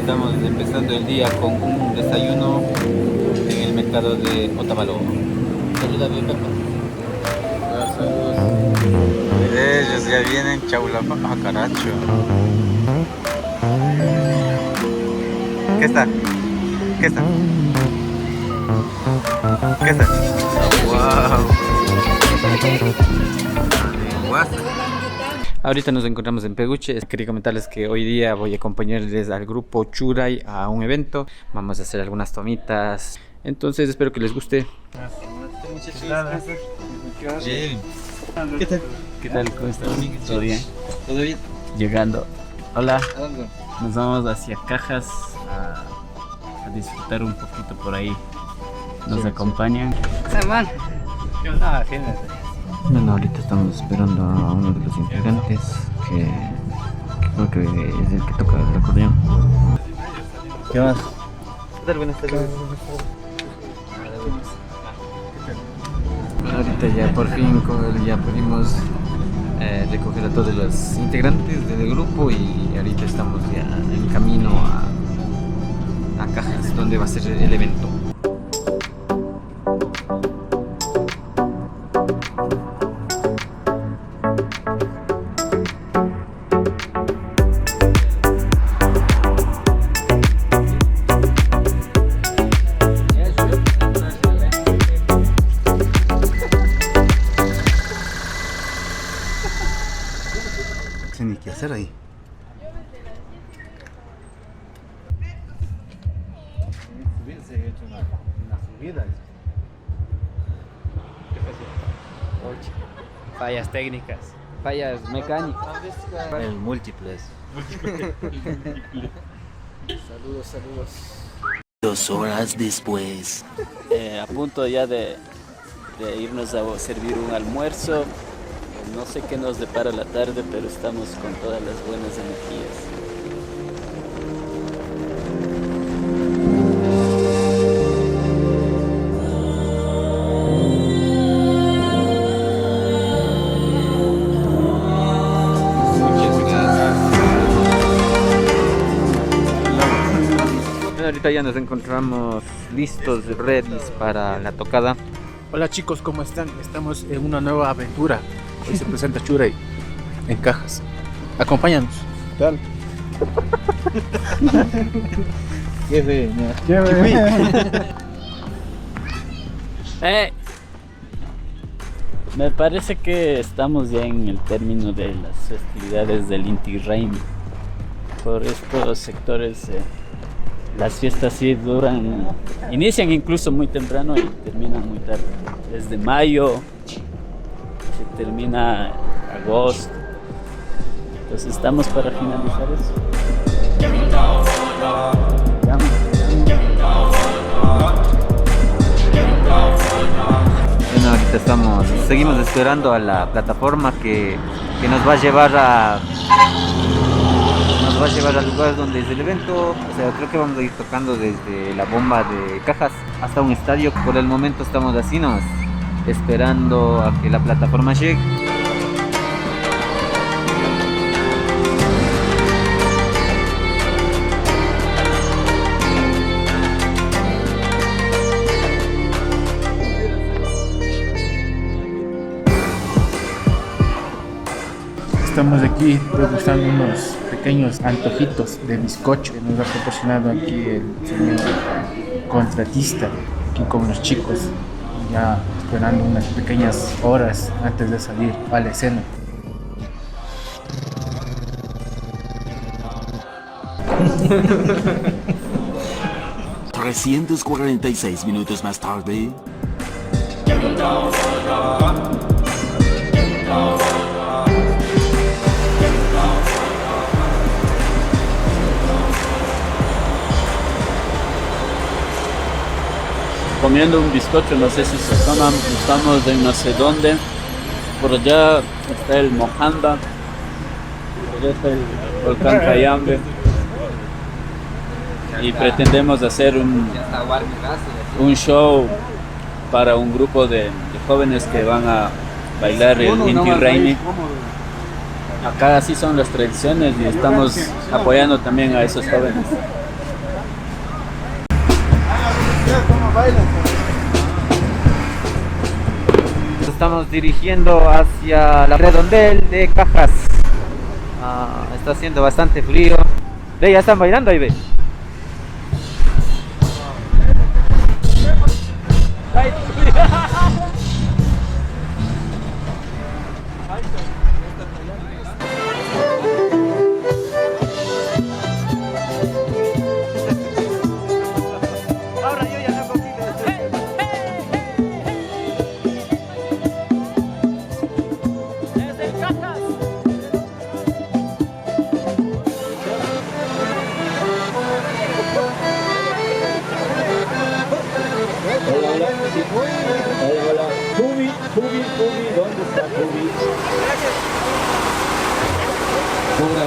Estamos empezando el día con un desayuno en el mercado de Otavalo. Saluda bien, Pepa. Saludos. Ellos ya vienen, chaulapa, caracho. ¿Qué está? ¿Qué está? ¿Qué está? Wow. Ahorita nos encontramos en Peguche. Quería comentarles que hoy día voy a acompañarles al grupo Churay a un evento. Vamos a hacer algunas tomitas. Entonces espero que les guste. Bien. ¿Qué tal? ¿Qué tal? ¿Cómo estás? ¿Todo bien? ¿Todo bien? Llegando. Hola. ¿A dónde? Nos vamos hacia Cajas a disfrutar un poquito por ahí. Nos acompañan. Ah, genial. Bueno, ahorita estamos esperando a uno de los integrantes que creo que es el que toca el acordeón. ¿Qué más? ¿Qué tal? Buenas tardes. Bueno, ahorita ya por fin ya pudimos recoger a todos los integrantes del grupo y ahorita estamos ya en camino a Cajas, donde va a ser el evento. No sé ni qué hacer ahí. Fallas técnicas. Fallas mecánicas. En múltiples. Saludos. 2 horas después. A punto ya de irnos a servir un almuerzo. No sé qué nos depara la tarde, pero estamos con todas las buenas energías. Ahorita ya nos encontramos listos, ready para la tocada. Hola chicos, ¿cómo están? Estamos en una nueva aventura. Hoy se presenta Churay en Cajas. Acompáñanos. Tal. Qué fe, Me parece que estamos ya en el término de las festividades del Inti Raymi. Por estos sectores las fiestas sí inician incluso muy temprano y terminan muy tarde. Desde mayo se termina agosto. Entonces estamos para finalizar eso. Bueno, ahorita seguimos esperando a la plataforma que nos va a llevar al lugar donde es el evento. O sea, creo que vamos a ir tocando desde la bomba de Cajas hasta un estadio. Por el momento estamos así nomás, esperando a que la plataforma llegue. Estamos aquí degustando unos pequeños antojitos de bizcocho que nos ha proporcionado aquí el señor contratista, aquí con los chicos, ya esperando unas pequeñas horas antes de salir a la escena. 346 minutos más tarde. Comiendo un bizcocho, no sé si se toman, estamos en no sé dónde. Por allá está el Mojanda, por allá está el volcán Cayambe. Y pretendemos hacer un show para un grupo de jóvenes que van a bailar el Inti Raymi. Acá así son las tradiciones y estamos apoyando también a esos jóvenes. Nos estamos dirigiendo hacia la redondel de Cajas. Está haciendo bastante frío. Ve, ya están bailando ahí, ve. Ahora yo ya no confío. Hola. Pubi, ¿dónde está Pubi? Pura